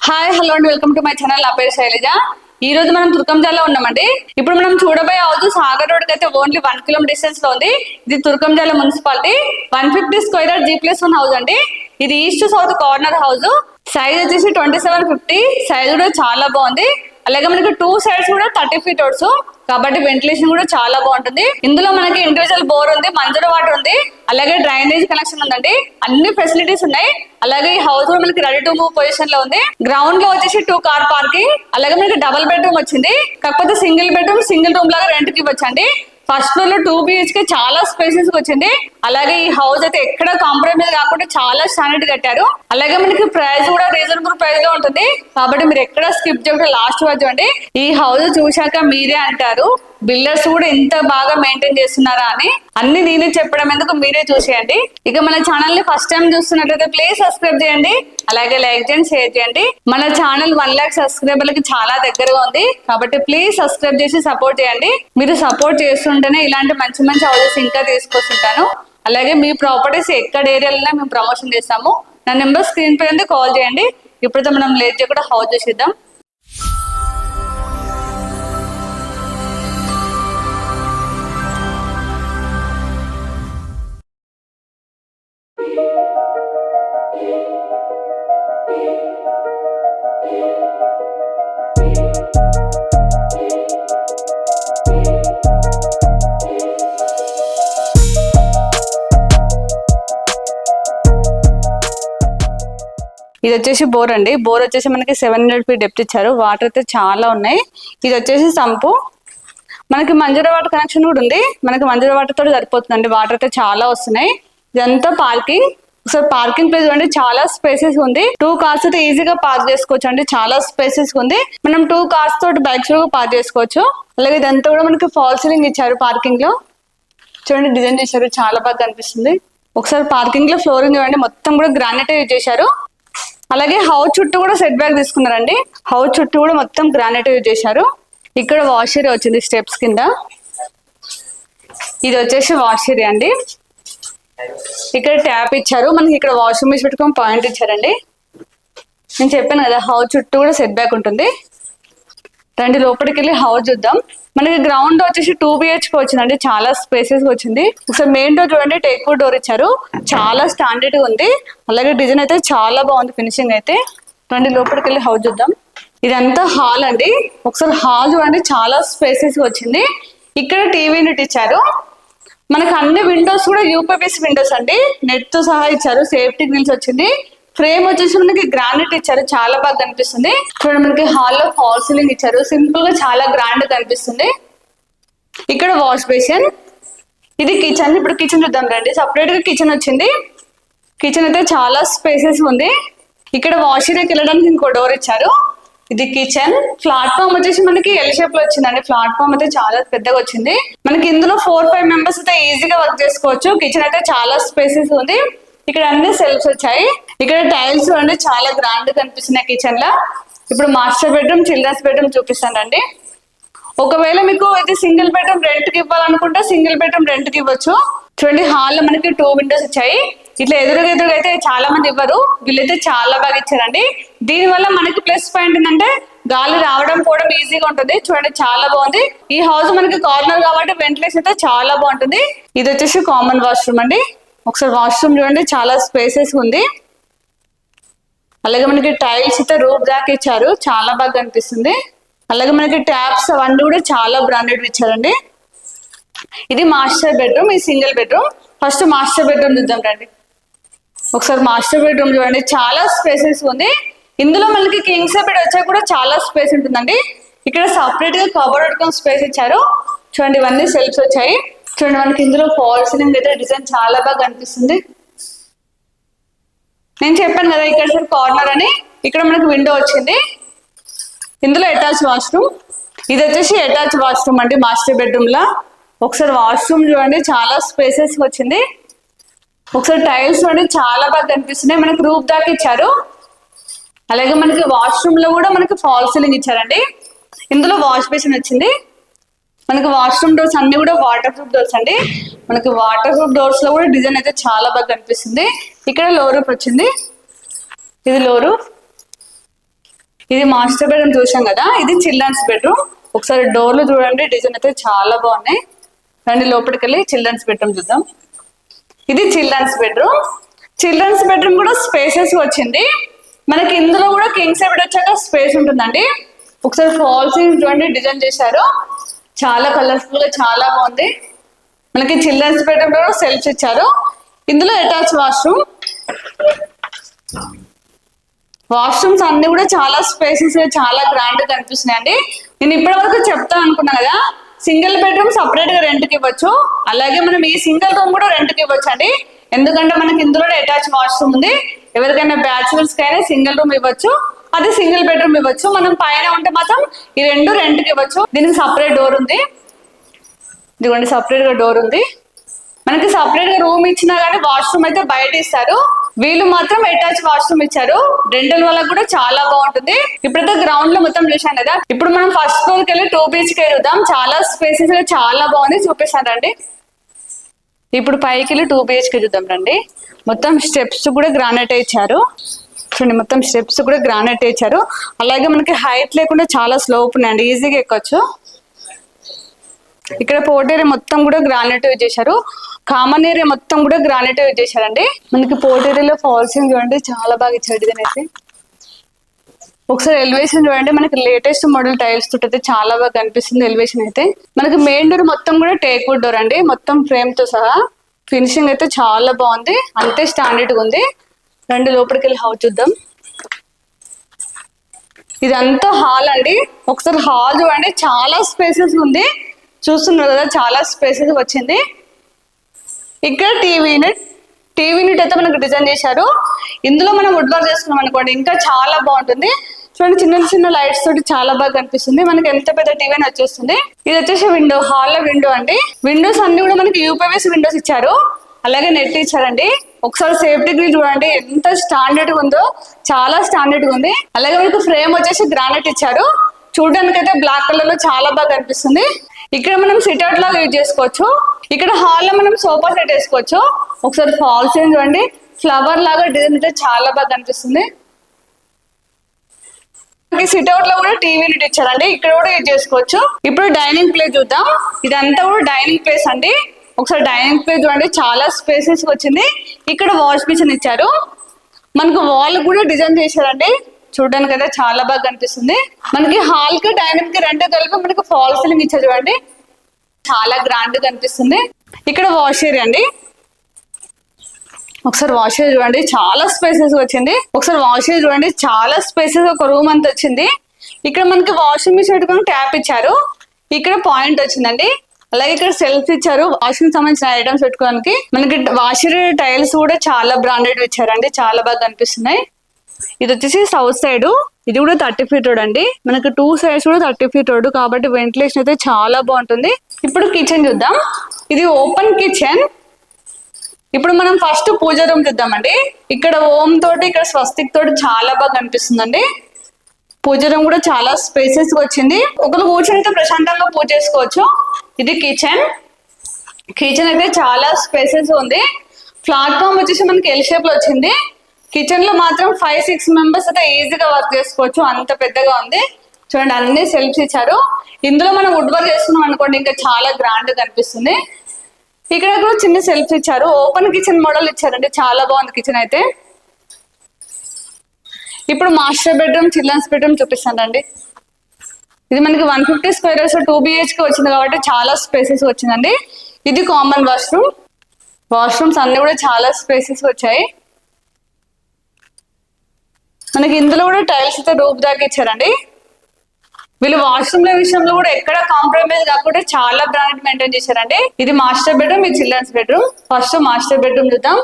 Hi hello అండి, welcome to my channel. నా పేరు శైలజ. ఈ రోజు మనం తుర్కంజాలో ఉన్నామండి. ఇప్పుడు మనం చూడబోయే హౌస్ సాగర్ రోడ్ కి అయితే ఓన్లీ 1 కిలోమీటర్ డిస్టెన్స్ లో ఉంది. ఇది తుర్కంజాల మున్సిపాలిటీ 150 స్క్వేర్ G+1 హౌస్ అండి. ఇది east south corner house. Size వచ్చేసి 2750. సైజ్ కూడా చాలా బాగుంది. అలాగే మనకి 2 సైడ్స్ కూడా 30 ఫీట్ రోడ్స్ కాబట్టి వెంటిలేషన్ కూడా చాలా బాగుంటుంది. ఇందులో మనకి ఇండివిజువల్ బోర్ ఉంది, మంజూరు వాటర్ ఉంది, అలాగే డ్రైనేజ్ కనెక్షన్ ఉందండి. అన్ని ఫెసిలిటీస్ ఉన్నాయి. అలాగే ఈ హౌస్ కూడా మనకి రెడీ టు మూవ్ పొజిషన్ లో ఉంది. గ్రౌండ్ లో వచ్చేసి 2 కార్ పార్కింగ్, అలాగే మనకి డబుల్ బెడ్రూమ్ వచ్చింది. కాకపోతే సింగిల్ బెడ్రూమ్ సింగిల్ రూమ్ లాగా రెంట్ కి ఇవ్వచ్చండి. ఫస్ట్ ఫ్లోర్ లో 2 BHK చాలా స్పేసెస్ వచ్చింది. అలాగే ఈ హౌస్ అయితే ఎక్కడ కాంప్రమైజ్ కాకుండా చాలా స్టాండర్డ్ కట్టారు. అలాగే మనకి ప్రైస్ కూడా రీజనబుల్ ప్రైస్ లో ఉంటుంది. కాబట్టి మీరు ఎక్కడ స్కిప్ చేయకుండా లాస్ట్ వరకు చూడండి. ఈ హౌస్ చూశాక మీరే అంటారు బిల్డర్స్ కూడా ఇంత బాగా మెయింటైన్ చేస్తున్నారా అని. అన్ని నేనే చెప్పడం ఎందుకు, మీరే చూసేయండి. ఇక మన ఛానల్ ని ఫస్ట్ టైం చూస్తున్నట్లయితే ప్లీజ్ సబ్స్క్రైబ్ చేయండి, అలాగే లైక్ చేయండి, షేర్ చేయండి. మన ఛానల్ 1 lakh సబ్స్క్రైబర్లకి చాలా దగ్గరగా ఉంది కాబట్టి ప్లీజ్ సబ్స్క్రైబ్ చేసి సపోర్ట్ చేయండి. మీరు సపోర్ట్ చేస్తుంటేనే ఇలాంటి మంచి మంచి హౌసెస్ ఇంకా తీసుకొస్తుంటాను. అలాగే మీ ప్రాపర్టీస్ ఎక్కడ ఏరియాలో మేము ప్రమోషన్ చేస్తాము. నా నెంబర్ స్క్రీన్ పై ఉంది, కాల్ చేయండి. ఇప్పుడైతే మనం లేట్ చేయకుండా హౌస్ చూసిద్దాం. ఇది వచ్చేసి బోర్ అండి. బోర్ వచ్చేసి మనకి 700 feet డెప్త్ ఇచ్చారు. వాటర్ అయితే చాలా ఉన్నాయి. ఇది వచ్చేసి సంపు. మనకి మంజూరా వాటర్ కనెక్షన్ కూడా ఉంది. మనకి మంజూరా వాటర్ తోటి సరిపోతుందండి. వాటర్ అయితే చాలా వస్తున్నాయి. ఇదంతా పార్కింగ్. ఒకసారి పార్కింగ్ ప్లేస్ అండి, చాలా స్పేసెస్ ఉంది. 2 కార్స్ అయితే ఈజీగా పార్క్ చేసుకోవచ్చు అండి. చాలా స్పేసెస్ ఉంది. మనం 2 కార్స్ తోటి బైక్స్ కూడా పార్క్ చేసుకోవచ్చు. అలాగే ఇదంతా కూడా మనకి ఫాల్ సీలింగ్ ఇచ్చారు. పార్కింగ్ లో చూడండి డిజైన్ చేశారు, చాలా బాగా కనిపిస్తుంది. ఒకసారి పార్కింగ్ లో ఫ్లోరింగ్ చూడండి, మొత్తం కూడా గ్రానైట్ యూజ్ చేశారు. అలాగే హౌస్ చుట్టూ కూడా సెట్ బ్యాక్ తీసుకున్నారండి. హౌస్ చుట్టూ కూడా మొత్తం గ్రానైట్ యూజ్ చేశారు. ఇక్కడ వాష్ ఏరియా వచ్చింది స్టెప్స్ కింద. ఇది వచ్చేసి వాష్ ఏరియా అండి. ఇక్కడ ట్యాప్ ఇచ్చారు. మనకి ఇక్కడ వాష్రూమ్ వేసి పెట్టుకొని పాయింట్ ఇచ్చారండి. నేను చెప్పాను కదా హౌస్ చుట్టూ కూడా సెట్ బ్యాక్ ఉంటుంది. రండి లోపలికి వెళ్ళి హౌస్ చూద్దాం. మనకి గ్రౌండ్ వచ్చేసి 2 BHK వచ్చిందండి. చాలా స్పేసెస్ వచ్చింది. ఒకసారి మెయిన్ డోర్ చూడండి, టేక్ వుడ్ డోర్ ఇచ్చారు. చాలా స్టాండర్డ్ గా ఉంది. అలాగే డిజైన్ అయితే చాలా బాగుంది, ఫినిషింగ్ అయితే. రండి లోపలికి వెళ్ళి హౌస్ చూద్దాం. ఇదంతా హాల్ అండి. ఒకసారి హాల్ చూడండి, చాలా స్పేసెస్ వచ్చింది. ఇక్కడ టీవీ యూనిట్ ఇచ్చారు. మనకి అన్ని విండోస్ కూడా UPVC విండోస్ అండి. నెట్ తో సహా ఇచ్చారు. సేఫ్టీ గ్రిల్స్ వచ్చింది. ఫ్రేమ్ వచ్చేసి మనకి గ్రానైట్ ఇచ్చారు, చాలా బాగా కనిపిస్తుంది. చూడండి మనకి హాల్లో ఫాల్ సీలింగ్ ఇచ్చారు. సింపుల్ గా చాలా గ్రాండ్ కనిపిస్తుంది. ఇక్కడ వాష్ బేసిన్. ఇది కిచెన్. ఇప్పుడు కిచెన్ చూద్దాం రండి. సపరేట్ గా కిచెన్ వచ్చింది. కిచెన్ అయితే చాలా స్పేసెస్ ఉంది. ఇక్కడ వాష్ ఏరియాకి వెళ్ళడానికి ఇంకో డోర్ ఇచ్చారు. ఇది కిచెన్. ప్లాట్ఫామ్ వచ్చేసి మనకి ఎల్ షేప్ లో వచ్చిందండి. ప్లాట్ఫామ్ అయితే చాలా పెద్దగా వచ్చింది. మనకి ఇందులో 4-5 మెంబర్స్ అయితే ఈజీగా వర్క్ చేసుకోవచ్చు. కిచెన్ అయితే చాలా స్పేసెస్ ఉంది. ఇక్కడ అన్ని సెల్ఫ్స్ వచ్చాయి. ఇక్కడ టైల్స్ చూడండి, చాలా గ్రాండ్ కనిపిస్తున్నాయి కిచెన్ లో. ఇప్పుడు మాస్టర్ బెడ్రూమ్, చిల్డ్రన్స్ బెడ్రూమ్ చూపిస్తానండి. ఒకవేళ మీకు ఇది సింగిల్ బెడ్రూమ్ రెంట్ కి ఇవ్వాలనుకుంటే సింగిల్ బెడ్రూమ్ రెంట్ కి ఇవ్వచ్చు. చూడండి హాల్ లో మనకి 2 విండోస్ వచ్చాయి. ఇట్లా ఎదురుగా అయితే చాలా మంది ఇవ్వరు, వీళ్ళైతే చాలా బాగా ఇచ్చారండి. దీని వల్ల మనకి ప్లస్ పాయింట్ ఏంటంటే గాలి రావడం పోవడం ఈజీగా ఉంటుంది. చూడండి చాలా బాగుంది. ఈ హౌస్ మనకి కార్నర్ కాబట్టి వెంటిలేషన్ అయితే చాలా బాగుంటుంది. ఇది వచ్చేసి కామన్ వాష్రూమ్ అండి. ఒకసారి వాష్రూమ్ చూడండి, చాలా స్పేసెస్ ఉంది. అలాగే మనకి టైల్స్ అయితే రూఫ్ దాకా ఇచ్చారు, చాలా బాగా కనిపిస్తుంది. అలాగే మనకి ట్యాప్స్ అవన్నీ కూడా చాలా బ్రాండెడ్ ఇచ్చారండి. ఇది మాస్టర్ బెడ్రూమ్, ఇది single bedroom. First master bedroom చూద్దాం రండి. ఒకసారి మాస్టర్ బెడ్రూమ్ చూడండి, చాలా స్పేసెస్ ఉంది. ఇందులో మనకి కింగ్ సైజ్ బెడ్ వచ్చాక కూడా చాలా స్పేస్ ఉంటుందండి. ఇక్కడ సపరేట్ గా కబోర్డ్ పెట్టుకుని స్పేస్ ఇచ్చారు. చూడండి ఇవన్నీ సెల్ఫ్స్ వచ్చాయి. చూడండి మనకి ఇందులో ఫాల్ సీలింగ్ అయితే డిజైన్ చాలా బాగా కనిపిస్తుంది. నేను చెప్పాను కదా ఇక్కడ సార్ కార్నర్ అని. ఇక్కడ మనకి విండో వచ్చింది. ఇందులో అటాచ్ వాష్రూమ్. ఇది వచ్చేసి అటాచ్ వాష్రూమ్ అండి మాస్టర్ బెడ్రూమ్ లా. ఒకసారి వాష్రూమ్ చూడండి, చాలా స్పేసెస్ వచ్చింది. ఒకసారి టైల్స్ చూడండి, చాలా బాగా కనిపిస్తున్నాయి. మనకి రూఫ్ దాకా ఇచ్చారు. అలాగే మనకి వాష్రూమ్ లో కూడా మనకి ఫాల్ సీలింగ్ ఇచ్చారండి. ఇందులో వాష్ బేసిన్ వచ్చింది. మనకి వాష్రూమ్ డోర్స్ అన్ని కూడా వాటర్ ప్రూఫ్ డోర్స్ అండి. మనకి వాటర్ ప్రూఫ్ డోర్స్ లో కూడా డిజైన్ అయితే చాలా బాగా కనిపిస్తుంది. ఇక్కడ లో రూఫ్ వచ్చింది. ఇది లో రూఫ్. ఇది మాస్టర్ బెడ్రూమ్ చూసాం కదా, ఇది చిల్డ్రన్స్ బెడ్రూమ్. ఒకసారి డోర్లు చూడండి, డిజైన్ అయితే చాలా బాగున్నాయి. రండి లోపలికి వెళ్ళి చిల్డ్రన్స్ బెడ్రూమ్ చూద్దాం. ఇది చిల్డ్రన్స్ బెడ్రూమ్. చిల్డ్రన్స్ బెడ్రూమ్ కూడా స్పేసెస్ వచ్చింది మనకి. ఇందులో కూడా కింగ్ సైడ్ బెడ్ వచ్చాక స్పేస్ ఉంటుందండి. ఒకసారి ఫాల్ సీలింగ్ చూడండి, డిజైన్ చేశారు, చాలా కలర్ఫుల్ గా చాలా బాగుంది. మనకి చిల్డ్రన్స్ బెడ్రూమ్ లో సెల్ఫ్స్ ఇచ్చారు. ఇందులో అటాచ్ వాష్రూమ్. వాష్రూమ్స్ అన్ని కూడా చాలా స్పేసెస్ చాలా గ్రాండ్ గా కనిపిస్తున్నాయండి. నేను ఇప్పటి వరకు చెప్తాను అనుకున్నా కదా, సింగిల్ బెడ్రూమ్ సపరేట్ గా రెంట్ కి ఇవ్వచ్చు, అలాగే మనం ఈ సింగిల్ రూమ్ కూడా రెంట్ కి ఇవ్వచ్చు అండి. ఎందుకంటే మనకి ఇందులో అటాచ్ వాష్రూమ్ ఉంది. ఎవరికైనా బ్యాచులర్స్ కైనా సింగిల్ రూమ్ ఇవ్వచ్చు, అది సింగిల్ బెడ్రూమ్ ఇవ్వచ్చు. మనం పైన ఉంటే మాత్రం ఈ రెండు రెంట్ కి ఇవ్వచ్చు. దీనికి సపరేట్ డోర్ ఉంది, ఇదిగోండి సపరేట్ గా డోర్ ఉంది. మనకి సపరేట్ గా రూమ్ ఇచ్చినా కానీ వాష్రూమ్ అయితే బయట ఇస్తారు, వీళ్ళు మాత్రం అటాచ్ వాష్రూమ్ ఇచ్చారు. రెంటల్ వాళ్ళకి కూడా చాలా బాగుంటుంది. ఇప్పుడైతే గ్రౌండ్ లో మొత్తం చూసాం కదా, ఇప్పుడు మనం ఫస్ట్ ఫ్లోర్ కి వెళ్ళి 2 BHK చూద్దాం. చాలా స్పేసెస్ చాలా బాగుంది, చూపిస్తాను రండి. ఇప్పుడు పైకి వెళ్ళి 2 BHK చూద్దాం రండి. మొత్తం స్టెప్స్ కూడా గ్రానైట్ ఇచ్చారు చూడండి, మొత్తం స్టెప్స్ కూడా గ్రానైట్ ఇచ్చారు. అలాగే మనకి హైట్ లేకుండా చాలా స్లోప్ ఉన్నాయండి, ఈజీగా ఎక్కొచ్చు. ఇక్కడ పోర్ట్ ఏరియా మొత్తం కూడా గ్రానైట్ యూజ్ చేశారు, కామన్ ఏరియా మొత్తం కూడా గ్రానైట్ యూజ్ చేశారండి. మనకి పోర్ట్ ఏరియాలో ఫాల్సింగ్ చూడండి, చాలా బాగా ఇచ్చాడు డిజైన్ అయితే. ఒకసారి ఎలివేషన్ చూడండి, మనకి లేటెస్ట్ మోడల్ టైల్స్ తోటి అయితే చాలా బాగా కనిపిస్తుంది ఎలివేషన్ అయితే. మనకి మెయిన్ డోర్ మొత్తం కూడా టేక్ వుడ్ డోర్ అండి, మొత్తం ఫ్రేమ్ తో సహా. ఫినిషింగ్ అయితే చాలా బాగుంది, అంతే స్టాండర్డ్ గా ఉంది. రండి లోపలికి వెళ్ళి హౌస్ చూద్దాం. ఇదంతా హాల్ అండి. ఒకసారి హాల్ చూడండి, చాలా స్పేసెస్ ఉంది, చూస్తున్నారు కదా, చాలా స్పేసెస్ వచ్చింది. ఇక్కడ టీవీ యూనిట్ అయితే మనకు డిజైన్ చేశారు. ఇందులో మనం వుడ్ వర్క్ చేసుకున్నాం అనుకోండి, ఇంకా చాలా బాగుంటుంది. చూడండి చిన్న చిన్న లైట్స్ తోటి చాలా బాగా కనిపిస్తుంది. మనకి ఎంత పెద్ద టీవీ అని వచ్చేస్తుంది. ఇది వచ్చేసి విండో, హాల్ లో విండో అండి. విండోస్ అన్ని కూడా మనకి యూపీవీసీ విండోస్ ఇచ్చారు, అలాగే నెట్ ఇచ్చారండి. ఒకసారి సేఫ్టీ గ్రిల్ చూడండి, ఎంత స్టాండర్డ్ గా ఉందో, చాలా స్టాండర్డ్ గా ఉంది. అలాగే మనకి ఫ్రేమ్ వచ్చేసి గ్రానైట్ ఇచ్చారు, చూడడానికి అయితే బ్లాక్ కలర్ లో చాలా బాగా కనిపిస్తుంది. ఇక్కడ మనం సిట్అవుట్ లాగా యూజ్ చేసుకోవచ్చు. ఇక్కడ హాల్ లో మనం సోఫా సెట్ వేసుకోవచ్చు. ఒకసారి ఫాల్ సీలింగ్ చూడండి, ఫ్లవర్ లాగా డిజైన్ అయితే చాలా బాగా కనిపిస్తుంది. సిట్అవుట్ లో కూడా టీవీ యూనిట్ ఇచ్చారండి, ఇక్కడ కూడా యూజ్ చేసుకోవచ్చు. ఇప్పుడు డైనింగ్ ప్లేస్ చూద్దాం. ఇదంతా కూడా డైనింగ్ ప్లేస్ అండి. ఒకసారి డైనింగ్ ప్లేస్ చూడండి, చాలా స్పేసెస్ వచ్చింది. ఇక్కడ వాష్ మిషన్ ఇచ్చారు, మనకు వాల్ కూడా డిజైన్ చేశారండి, చూడడానికి అయితే చాలా బాగా కనిపిస్తుంది. మనకి హాల్ కి డైనింగ్ కి రెండు కలిపి మనకి ఫాల్ సీలింగ్ ఇచ్చారు చూడండి, చాలా గ్రాండ్ గా కనిపిస్తుంది. ఇక్కడ వాష్ ఏరియా అండి. ఒకసారి వాష్ ఏరియా చూడండి, చాలా స్పేసెస్ వచ్చింది. ఒకసారి వాష్ ఏరియా చూడండి, చాలా స్పేసెస్, ఒక రూమ్ అంతా వచ్చింది. ఇక్కడ మనకి వాషింగ్ మిషన్ పెట్టుకొని ట్యాప్ ఇచ్చారు, ఇక్కడ పాయింట్ వచ్చిందండి. అలాగే ఇక్కడ సెల్ఫ్ ఇచ్చారు, వాషింగ్ సంబంధించిన ఐటమ్స్ పెట్టుకోవడానికి. మనకి వాషర్ టైల్స్ కూడా చాలా బ్రాండెడ్ ఇచ్చారండి, చాలా బాగా కనిపిస్తున్నాయి. ఇది వచ్చేసి సౌత్ సైడ్, ఇది కూడా 30 feet రోడ్ అండి. మనకి 2 sides కూడా 30 feet రోడ్, కాబట్టి వెంటిలేషన్ అయితే చాలా బాగుంటుంది. ఇప్పుడు కిచెన్ చూద్దాం. ఇది ఓపెన్ కిచెన్. ఇప్పుడు మనం ఫస్ట్ పూజ రూమ్ చూద్దామండి. ఇక్కడ ఓం తోటి, ఇక్కడ స్వస్తిక్ తోటి చాలా బాగా కనిపిస్తుందండి. పూజ రూమ్ కూడా చాలా స్పేసెస్ వచ్చింది, ఒకరు కూర్చొని అయితే ప్రశాంతంగా పూజ చేసుకోవచ్చు. ఇది కిచెన్. కిచెన్ అయితే చాలా స్పేసెస్ ఉంది. ప్లాట్ఫామ్ వచ్చేసి మనకి ఎల్ షేప్ లో వచ్చింది. కిచెన్ లో మాత్రం 5-6 members అయితే ఈజీగా వర్క్ చేసుకోవచ్చు, అంత పెద్దగా ఉంది. చూడండి అన్ని సెల్ఫ్స్ ఇచ్చారు. ఇందులో మనం వుడ్ వర్క్ చేసుకున్నాం అనుకోండి, ఇంకా చాలా గ్రాండ్ కనిపిస్తుంది. ఇక్కడ కూడా చిన్న సెల్ఫ్స్ ఇచ్చారు, ఓపెన్ కిచెన్ మోడల్ ఇచ్చారండి, చాలా బాగుంది కిచెన్ అయితే. ఇప్పుడు మాస్టర్ బెడ్రూమ్, చిల్డ్రన్స్ బెడ్రూమ్ చూపిస్తానండి. ఇది మనకి 150 square yards 2 BHK వచ్చింది, కాబట్టి చాలా స్పేసెస్ వచ్చిందండి. ఇది కామన్ వాష్రూమ్. వాష్రూమ్స్ అన్ని కూడా చాలా స్పేసెస్ వచ్చాయి. మనకి ఇందులో కూడా టైల్స్ అయితే రూప్ దాకా ఇచ్చారండి. వీళ్ళు వాష్రూమ్ల విషయంలో కూడా ఎక్కడ కాంప్రమైజ్ కాకుండా చాలా బ్రాండ్ మెయింటైన్ చేశారండి. ఇది మాస్టర్ బెడ్రూమ్, ఇది children's bedroom. First master bedroom చూద్దాం.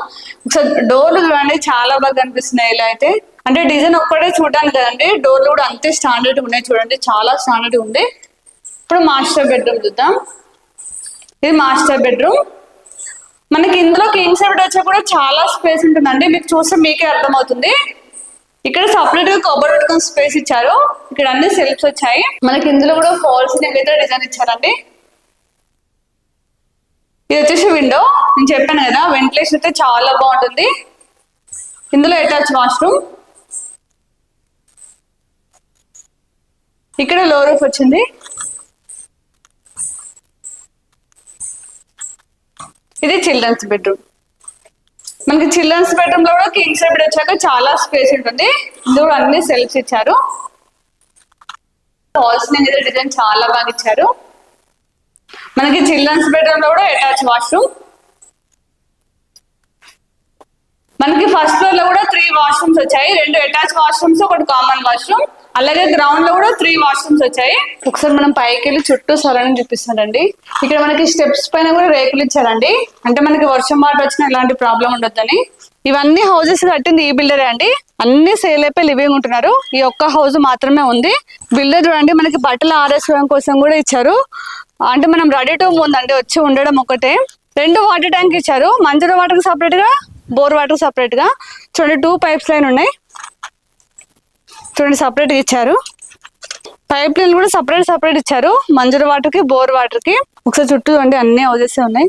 ఒకసారి డోర్లు చూడండి, చాలా బాగా కనిపిస్తున్నాయి. ఇలా అయితే అంటే డిజైన్ ఒక్కటే చూడడానికి కదండి, డోర్లు కూడా అంతే స్టాండర్డ్ ఉన్నాయి, చూడండి చాలా స్టాండర్డ్ ఉంది. ఇప్పుడు మాస్టర్ బెడ్రూమ్ చూద్దాం. ఇది మాస్టర్ బెడ్రూమ్. మనకి ఇందులో కింగ్ సైడ్ వచ్చా కూడా చాలా స్పేస్ ఉంటుందండి, మీకు చూస్తే మీకే అర్థమవుతుంది. ఇక్కడ సపరేట్ గా కబోర్డ్ పెట్టుకుని స్పేస్ ఇచ్చారు, ఇక్కడ అన్ని సెల్ఫ్స్ వచ్చాయి. మనకి ఇందులో కూడా ఫాల్ సీలింగ్ అయితే డిజైన్ ఇచ్చారండి. ఇది వచ్చేసి విండో, నేను చెప్పాను కదా, వెంటిలేషన్ అయితే చాలా బాగుంటుంది. ఇందులో అటాచ్ వాష్రూమ్. ఇక్కడ లో రూఫ్ వచ్చింది. ఇది చిల్డ్రన్స్ బెడ్రూమ్. మనకి చిల్డ్రన్స్ బెడ్రూమ్ లో కూడా కింగ్ సైజ్ బెడ్ వచ్చాక చాలా స్పేస్ ఉంటుంది. ఇందులో అన్ని సెల్ఫ్స్ ఇచ్చారు. వాల్స్ డిజైన్ చాలా బాగా ఇచ్చారు. మనకి చిల్డ్రన్స్ బెడ్రూమ్ లో కూడా అటాచ్ వాష్రూమ్. మనకి ఫస్ట్ ఫ్లోర్ లో కూడా 3 వాష్రూమ్స్ వచ్చాయి. 2 అటాచ్ వాష్రూమ్స్, 1 కామన్ వాష్రూమ్. అలాగే గ్రౌండ్ లో కూడా 3 వాష్రూమ్స్ వచ్చాయి. ఒకసారి మనం పైకి వెళ్ళి చుట్టూ సరౌండింగ్ చూపిస్తానండి. ఇక్కడ మనకి స్టెప్స్ పైన కూడా రేకులు ఇచ్చారండి. అంటే మనకి వర్షం మాట వచ్చినా ఎలాంటి ప్రాబ్లం ఉండొద్దని. ఇవన్నీ హౌసెస్ కట్టింది ఈ బిల్డరే అండి. అన్ని సేల్ అయిపోయి లివింగ్ ఉంటున్నారు. ఈ ఒక్క హౌస్ మాత్రమే ఉంది. బిల్డర్ చూడండి మనకి బట్టలు ఆరేసుకోవడం కోసం కూడా ఇచ్చారు. అంటే మనం రెడీ టు ఉందండి, వచ్చి ఉండడం ఒకటే. 2 వాటర్ ట్యాంక్ ఇచ్చారు. మంజూరు వాటర్ సపరేట్ గా, బోర్ వాటర్ సపరేట్ గా. చూడండి 2 పైప్స్ లైన్ ఉన్నాయి. చూడండి సపరేట్ గా ఇచ్చారు. పైప్ లైన్ కూడా సపరేట్ ఇచ్చారు. మంజూరు వాటర్ కి, బోర్ వాటర్ కి. ఒకసారి చుట్టూ చూడండి అన్ని హౌసెస్ ఉన్నాయి.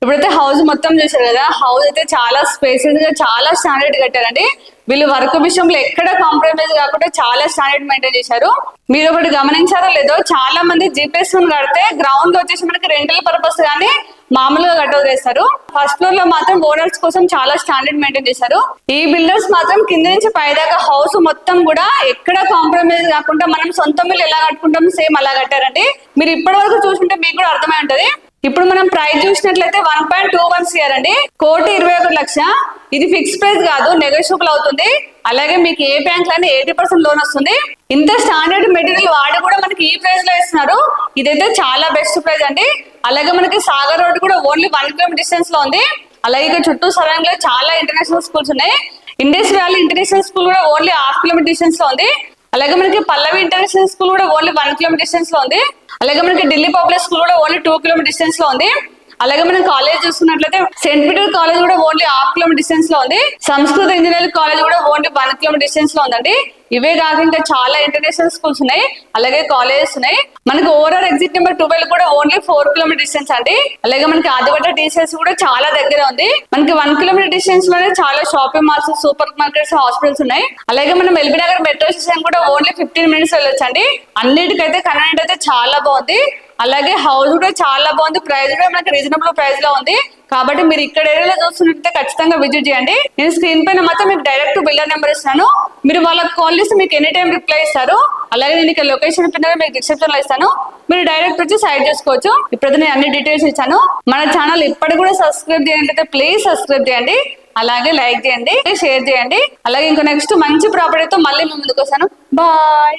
ఇప్పుడైతే హౌస్ మొత్తం చూసారు కదా. హౌస్ అయితే చాలా స్పేసెస్ గా, చాలా స్టాండర్డ్ కట్టారండి. వీళ్ళు వర్క్ విషయంలో ఎక్కడ కాంప్రమైజ్ కాకుండా చాలా స్టాండర్డ్ మెయింటైన్ చేశారు. మీరు ఒకటి గమనించారో లేదో, చాలా మంది జీపీఎస్ కడితే గ్రౌండ్ లో వచ్చేసి మనకి రెంటల్ పర్పస్ గానీ మామూలుగా కట్టవలేస్తారు. ఫస్ట్ ఫ్లోర్ లో మాత్రం ఓనర్స్ కోసం చాలా స్టాండర్డ్ మెయింటైన్ చేశారు. ఈ బిల్డర్స్ మాత్రం కింద నుంచి పైదాకా హౌస్ మొత్తం కూడా ఎక్కడ కాంప్రమైజ్ కాకుండా మనం సొంత మిల్లు ఎలా కట్టుకుంటాం సేమ్ అలా కట్టారండి. మీరు ఇప్పటి వరకు చూసుకుంటే మీకు కూడా అర్థమై ఉంటది. ఇప్పుడు మనం ప్రైస్ చూసినట్లయితే 1.21 CR అండి, 1,21,00,000. ఇది ఫిక్స్ ప్రైస్ కాదు, నెగోషియబుల్ అవుతుంది. అలాగే మీకు ఏ బ్యాంక్ లోనే 80% లోన్ వస్తుంది. ఇంత స్టాండర్డ్ మెటీరియల్ వాడి కూడా మనకి ఈ ప్రైస్ లో ఇస్తున్నారు. ఇదైతే చాలా బెస్ట్ ప్రైస్ అండి. అలాగే మనకి సాగర్ రోడ్ కూడా ఓన్లీ 1 కిలోమీటర్ డిస్టెన్స్ లో ఉంది. అలాగే ఇక్కడ చుట్టూ సరౌండింగ్ లో చాలా ఇంటర్నేషనల్ స్కూల్స్ ఉన్నాయి. ఇండస్ వ్యాలీ ఇంటర్నేషనల్ స్కూల్ కూడా ఓన్లీ 1/2 కిలోమీటర్ డిస్టెన్స్ లో ఉంది. అలాగే మనకి పల్లవి ఇంటర్నేషనల్ స్కూల్ కూడా ఓన్లీ 1 కిలోమీటర్ డిస్టెన్స్ లో ఉంది. అలాగే మనకి ఢిల్లీ పబ్లిక్ స్కూల్ కూడా ఓన్లీ 2 కిలోమీటర్ డిస్టెన్స్ లో ఉంది. అలాగే మనం కాలేజ్ చూసుకున్నట్లయితే సెయింట్ పీటర్ కాలేజ్ కూడా ఓన్లీ 1/2 కిలోమీటర్ డిస్టెన్స్ లో ఉంది. సంస్కృత ఇంజనీరింగ్ కాలేజ్ కూడా ఓన్లీ 1 కిలోమీటర్ డిస్టెన్స్ లో ఉందండి. ఇవే కాక ఇంకా చాలా ఇంటర్నేషనల్ స్కూల్స్ ఉన్నాయి, అలాగే కాలేజెస్ ఉన్నాయి. మనకి ఓవరాల్ ఎగ్జిట్ నెంబర్ 12 కూడా ఓన్లీ 4 కిలోమీటర్ డిస్టెన్స్ అండి. అలాగే మనకి ఆదిపట్ట టీసీఎస్ కూడా చాలా దగ్గర ఉంది. మనకి 1 కిలోమీటర్ డిస్టెన్స్ లోనే చాలా shopping malls, super markets, hospitals ఉన్నాయి. అలాగే మనం ఎల్బీ నగర్ మెట్రో స్టేషన్ కూడా ఓన్లీ 15 మినిట్స్ వెళ్ళొచ్చండి. అన్నిటికైతే కన్వీనియంట్ అయితే చాలా బాగుంది. అలాగే హౌస్ కూడా చాలా బాగుంది. ప్రైస్ కూడా మనకి రీజనబుల్ ప్రైస్ లో ఉంది. కాబట్టి మీరు ఇక్కడ ఏరియాలో చూస్తున్నట్లయితే ఖచ్చితంగా విజిట్ చేయండి. నేను స్క్రీన్ పైన మాత్రం మీకు డైరెక్ట్ బిల్డర్ నెంబర్ ఇస్తాను. మీరు వాళ్ళకి కాల్ చేసి మీకు ఎనీ టైం రిప్లై ఇస్తారు. అలాగే నేను ఇక్కడ లొకేషన్ పైన మీకు డిస్క్రిప్షన్ లో ఇస్తాను. మీరు డైరెక్ట్ వచ్చి సైడ్ చేసుకోవచ్చు. ఇప్పుడైతే నేను అన్ని డీటెయిల్స్ ఇచ్చాను. మన ఛానల్ ఇప్పటికి కూడా సబ్స్క్రైబ్ చేయండి, ప్లీజ్ సబ్స్క్రైబ్ చేయండి. అలాగే లైక్ చేయండి, షేర్ చేయండి. అలాగే ఇంకో నెక్స్ట్ మంచి ప్రాపర్టీతో మళ్ళీ మేము ముందుకు వస్తాను. బాయ్.